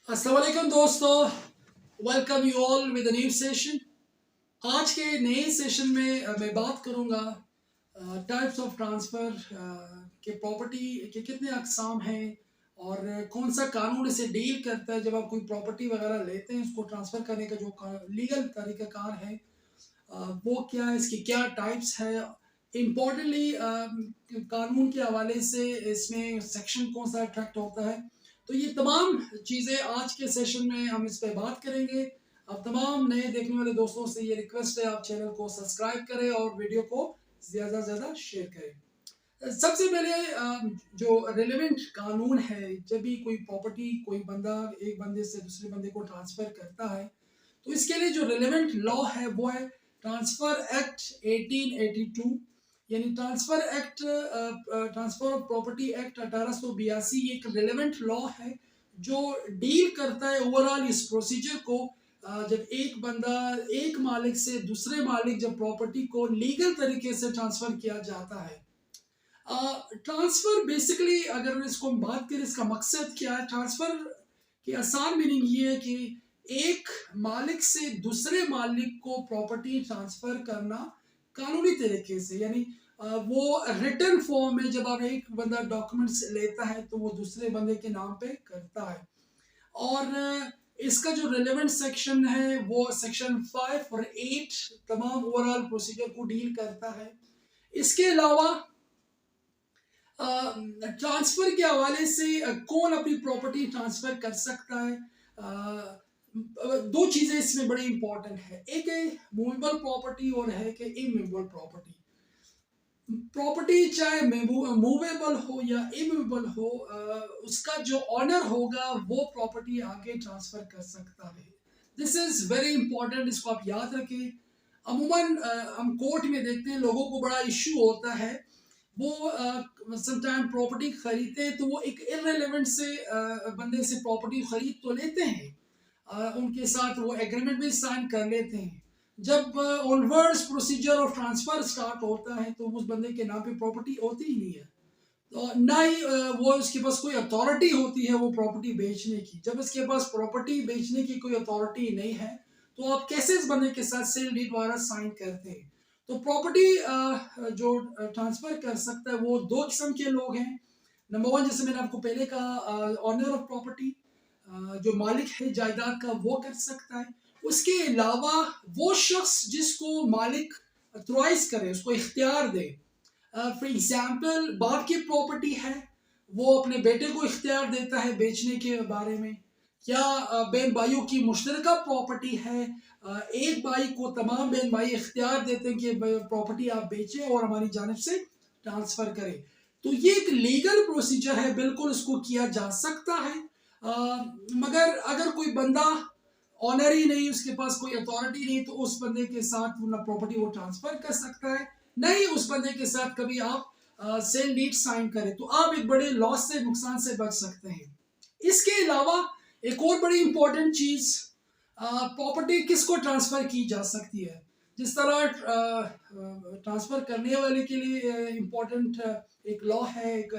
अस्सलाम वालेकुम दोस्तों, welcome you all with new session. आज के नए सेशन में मैं बात करूंगा टाइप्स ऑफ ट्रांसफ़र के प्रॉपर्टी के कितने अकसाम हैं और कौन सा कानून इसे डील करता है। जब आप कोई प्रॉपर्टी वगैरह लेते हैं उसको ट्रांसफ़र करने का जो लीगल तरीक़ाकार है वो क्या है, इसकी क्या टाइप्स है। इम्पोर्टेंटली कानून के हवाले से इसमें सेक्शन कौन सा अट्रैक्ट होता है, तो ये तमाम चीज़ें आज के सेशन में हम इस पर बात करेंगे। अब तमाम नए देखने वाले दोस्तों से ये रिक्वेस्ट है, आप चैनल को सब्सक्राइब करें और वीडियो को ज़्यादा से ज़्यादा शेयर करें। सबसे पहले जो रेलेवेंट कानून है, जब भी कोई प्रॉपर्टी कोई बंदा एक बंदे से दूसरे बंदे को ट्रांसफ़र करता है, तो इसके लिए जो रेलेवेंट लॉ है वो है ट्रांसफ़र एक्ट 1882, यानी transfer act transfer of property act 1882 एक रेलेवेंट लॉ है जो डील करता है ओवरऑल इस प्रोसीजर को। जब एक बंदा एक मालिक से दूसरे मालिक जब प्रॉपर्टी को लीगल तरीके से ट्रांसफ़र किया जाता है। ट्रांसफ़र बेसिकली अगर इसको हम बात करें, इसका मकसद क्या है। ट्रांसफ़र की आसान मीनिंग ये है कि एक मालिक से दूसरे मालिक को प्रॉपर्टी ट्रांसफ़र करना कानूनी तरीके से, यानी वो रिटन फॉर्म में जब आप एक बंदा डॉक्यूमेंट्स लेता है तो वो दूसरे बंदे के नाम पे करता है। और इसका जो रिलेवेंट सेक्शन है वो सेक्शन 5 और 8 तमाम ओवरऑल प्रोसीजर को डील करता है। इसके अलावा ट्रांसफ़र के हवाले से कौन अपनी प्रॉपर्टी ट्रांसफ़र कर सकता है। दो चीज़ें इसमें बड़ी इंपॉर्टेंट है, एक है मूवेबल प्रॉपर्टी और है कि इमूवेबल प्रॉपर्टी। प्रॉपर्टी चाहे मूवेबल हो या इमूवेबल हो, उसका जो ऑनर होगा वो प्रॉपर्टी आगे ट्रांसफ़र कर सकता है। दिस इज़ वेरी इंपॉर्टेंट, इसको आप याद रखें। अमूमन हम कोर्ट में देखते हैं लोगों को बड़ा इशू होता है, वो समटाइम प्रॉपर्टी खरीदते हैं तो वो एक इररिलेवेंट से बंदे से प्रॉपर्टी खरीद तो लेते हैं, उनके साथ वो एग्रीमेंट भी साइन कर लेते हैं। जब onwards procedure of transfer start होता है तो उस बंदे के नाम पे प्रॉपर्टी होती ही नहीं है, तो ना ही वो उसके पास कोई अथॉरिटी होती है वो प्रॉपर्टी बेचने की। जब इसके पास प्रॉपर्टी बेचने की कोई अथॉरिटी नहीं है तो आप कैसे इस बंदे के साथ सेल डीड वगैरह साइन करते हैं। तो प्रॉपर्टी जो ट्रांसफ़र कर सकता है वो दो किस्म के लोग हैं। नंबर वन, जैसे मैंने आपको पहले कहा, ऑनर ऑफ प्रॉपर्टी, जो मालिक है जायदाद का वो कर सकता है। उसके अलावा वो शख्स जिसको मालिक अथोराइज करे, उसको इख्तियार दे। फॉर एग्जाम्पल बाप की प्रॉपर्टी है, वो अपने बेटे को इख्तियार देता है बेचने के बारे में, या बहन भाइयों की मुश्तरका प्रॉपर्टी है, एक भाई को तमाम बहन भाई इख्तियार देते हैं कि प्रॉपर्टी आप बेचें और हमारी जानिब से ट्रांसफ़र करें। तो ये एक लीगल प्रोसीजर है, बिल्कुल इसको किया जा सकता है। मगर अगर कोई बंदा ऑनर ही नहीं, उसके पास कोई अथॉरिटी नहीं, तो उस बंदे के साथ वो ना प्रॉपर्टी वो ट्रांसफ़र कर सकता है, नहीं उस बंदे के साथ कभी आप सेल डीड साइन करें, तो आप एक बड़े लॉस से, नुकसान से बच सकते हैं। इसके अलावा एक और बड़ी इंपॉर्टेंट चीज़, प्रॉपर्टी किसको ट्रांसफ़र की जा सकती है। जिस तरह ट्रांसफ़र करने वाले के लिए इम्पोर्टेंट एक लॉ है, एक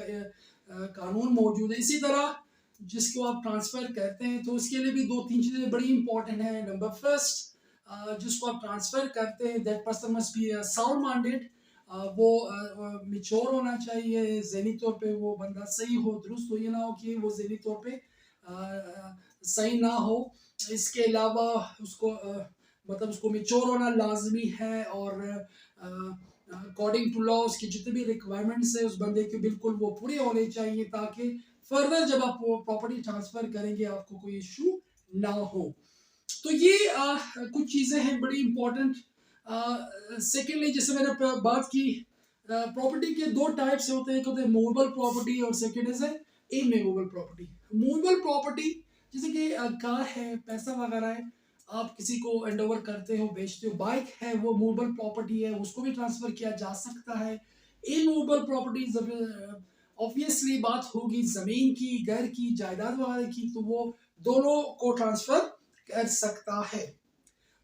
कानून मौजूद है, इसी तरह जिसको आप ट्रांसफ़र करते हैं तो उसके लिए भी दो तीन चीज़ें बड़ी इंपॉर्टेंट हैं। नंबर फर्स्ट, जिसको आप ट्रांसफ़र करते हैं that person must be sound minded, वो मिच्योर होना चाहिए, ज़हनी तौर पे वो बंदा सही हो, दुरुस्त हो, ये ना हो कि वो ज़हनी तौर पे सही ना हो। इसके अलावा उसको मतलब उसको मैच्योर होना लाजमी है, और अकॉर्डिंग टू लॉ उसकी जितने भी रिक्वायरमेंट्स है उस बंदे के बिल्कुल वो पूरे होने चाहिए, ताकि फर्दर जब आप वो प्रॉपर्टी ट्रांसफ़र करेंगे आपको कोई इशू ना हो। तो ये कुछ चीज़ें हैं बड़ी इंपॉर्टेंट। सेकेंडली, जैसे मैंने बात की, प्रॉपर्टी के दो टाइप्स होते हैं, एक होते हैं मूवेबल प्रॉपर्टी और second is immovable property. Movable property जैसे कि कार है, पैसा वगैरह है, आप किसी को हैंड ओवर करते हो, बेचते हो। बाइक है, वो मूवेबल प्रॉपर्टी है, उसको भी ट्रांसफ़र किया जा सकता है। इमूवेबल प्रॉपर्टी ऑब्वियसली बात होगी ज़मीन की, घर की, जायदाद वगैरह की, तो वो दोनों को ट्रांसफ़र कर सकता है।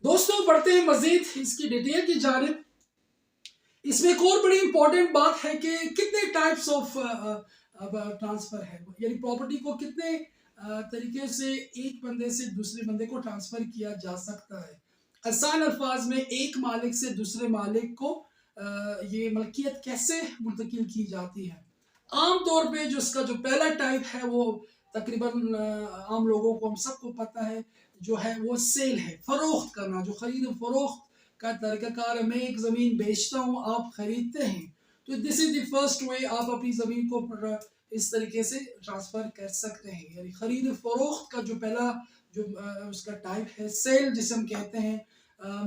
दोस्तों, बढ़ते हैं मज़ीद इसकी डिटेल की जानिब। इसमें एक और बड़ी इंपॉर्टेंट बात है कि कितने टाइप्स ऑफ ट्रांसफ़र है, यानी प्रॉपर्टी को कितने तरीके से एक बंदे से दूसरे बंदे को ट्रांसफ़र किया जा सकता है। आसान अल्फाज में एक मालिक से दूसरे मालिक को ये मलकियत कैसे मुंतकिल की जाती है। आम तौर पे जो इसका जो पहला टाइप है वो तकरीबन आम लोगों को हम सबको पता है, जो है वो सेल है, फ़रोख्त करना, जो ख़रीद फ़रोख्त का तरीक़ाकार है। मैं एक ज़मीन बेचता हूँ, आप ख़रीदते हैं, तो this is the first way आप अपनी ज़मीन को इस तरीके से ट्रांसफ़र कर सकते हैं। यानी ख़रीद फ़रोख्त का जो पहला जो उसका टाइप है सेल जिसे हम कहते हैं,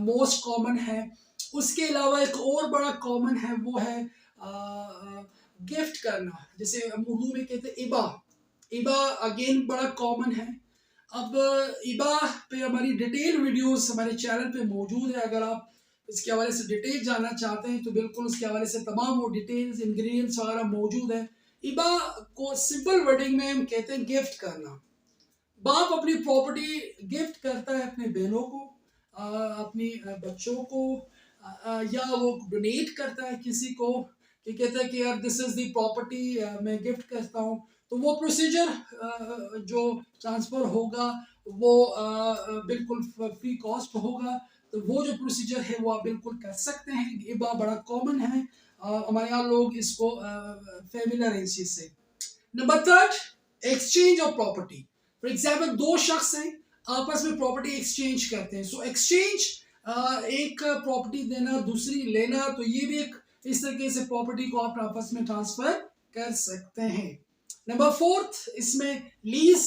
मोस्ट कॉमन है। उसके अलावा एक और बड़ा कॉमन है वो है गिफ्ट करना, जिसे हम उर्दू में कहते हैं इबा। इबा अगेन बड़ा कॉमन है। अब इबा पे हमारी डिटेल वीडियोस हमारे चैनल पे मौजूद है। अगर आप इसके हवाले से डिटेल जानना चाहते हैं तो बिल्कुल उसके हवाले से तमाम वो डिटेल्स इंग्रेडिएंट्स वगैरह मौजूद है। इबा को सिंपल वर्डिंग में हम कहते हैं गिफ्ट करना। बाप अपनी प्रॉपर्टी गिफ्ट करता है अपने बहनों को, अपनी बच्चों को, या वो डोनेट करता है किसी को, कि कहता है कि यार दिस इज़ दी प्रॉपर्टी, मैं गिफ्ट करता हूँ। तो वो प्रोसीजर जो ट्रांसफ़र होगा वो बिल्कुल फ्री कॉस्ट होगा। तो वो जो प्रोसीजर है वो आप बिल्कुल कर सकते हैं। ये बात बड़ा कॉमन है, हमारे यहाँ लोग इसको फेमिलियर है इस चीज़ से। Number third, exchange of property. For example दो शख्स हैं, आपस में प्रॉपर्टी एक्सचेंज करते हैं। सो एक्सचेंज, एक प्रॉपर्टी देना दूसरी लेना, तो ये भी एक इस तरीके से प्रॉपर्टी को आप आपस में ट्रांसफर कर सकते हैं। नंबर फोर्थ, इसमें lease,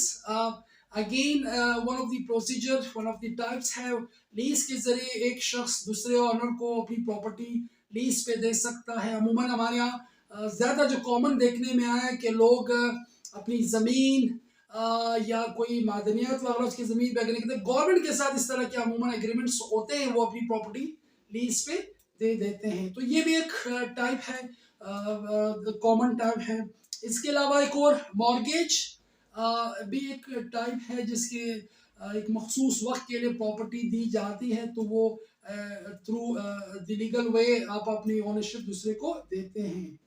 again one of the procedure, one of the types है। लीज के जरिए एक शख्स दूसरे ऑनर को अपनी प्रॉपर्टी लीज पे दे सकता है। अमूमन हमारे यहाँ ज़्यादा जो कॉमन देखने में आया है कि लोग अपनी ज़मीन या कोई मादनियात वगैरह उसकी ज़मीन पे अगर गवर्नमेंट के साथ इस तरह के अमूमन एग्रीमेंट्स होते हैं, वो अपनी प्रॉपर्टी लीज पे दे देते हैं। तो ये भी एक टाइप है, कॉमन टाइप है। इसके अलावा एक और मॉर्गेज भी एक टाइप है, जिसके एक मखसूस वक्त के लिए प्रॉपर्टी दी जाती है, तो वो थ्रू द लीगल वे आप अपनी ओनरशिप दूसरे को देते हैं।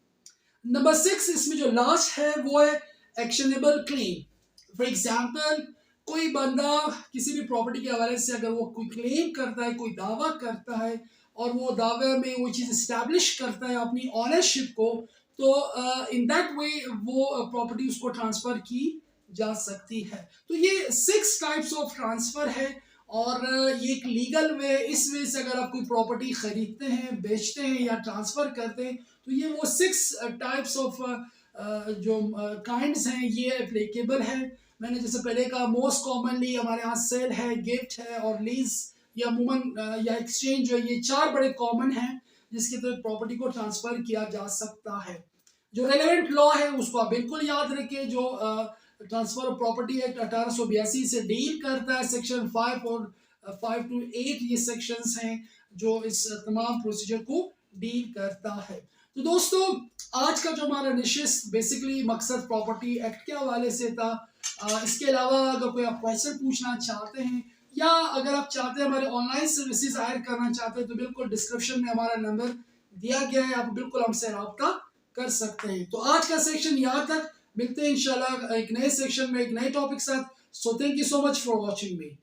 नंबर 6, इसमें जो लास्ट है वो है एक्शनेबल क्लेम। फॉर एग्जाम्पल कोई बंदा किसी भी प्रॉपर्टी के हवाले से अगर वो कोई क्लेम करता है, कोई दावा करता है, और वो दावे में वो चीज़ इस्टेब्लिश करता है अपनी ऑनरशिप को, तो इन दैट वे वो प्रॉपर्टी उसको ट्रांसफ़र की जा सकती है। तो ये 6 टाइप्स ऑफ ट्रांसफ़र है, और ये एक लीगल वे, इस वे से अगर आप कोई प्रॉपर्टी खरीदते हैं, बेचते हैं या ट्रांसफ़र करते हैं, तो ये वो 6 टाइप्स ऑफ जो काइंड्स हैं ये एप्लीकेबल है। मैंने जैसे पहले कहा, मोस्ट कॉमनली हमारे यहाँ सेल है, गिफ्ट है और लीज या अमूमन या एक्सचेंज, जो ये 4 बड़े कॉमन हैं जिसके तहत प्रॉपर्टी को ट्रांसफ़र किया जा सकता है। जो रेलेवेंट लॉ है उसको आप बिल्कुल याद रखें, जो ट्रांसफ़र ऑफ प्रॉपर्टी एक्ट 1882 से डील करता है। सेक्शन 5 और 5 to 8 ये सेक्शंस हैं जो इस तमाम प्रोसीजर को डील करता है। तो दोस्तों, आज का जो हमारा निशिस्त बेसिकली मकसद प्रॉपर्टी एक्ट के हवाले से था। इसके अलावा अगर कोई आप क्वेश्चन पूछना चाहते हैं, या अगर आप चाहते हैं हमारे ऑनलाइन सर्विसेज हायर करना चाहते हैं, तो बिल्कुल डिस्क्रिप्शन में हमारा नंबर दिया गया है, आप बिल्कुल हमसे रब्ता कर सकते हैं। तो आज का सेक्शन यहाँ तक, मिलते हैं इंशाल्लाह एक नए सेक्शन में एक नए टॉपिक साथ। So thank you so much for watching me.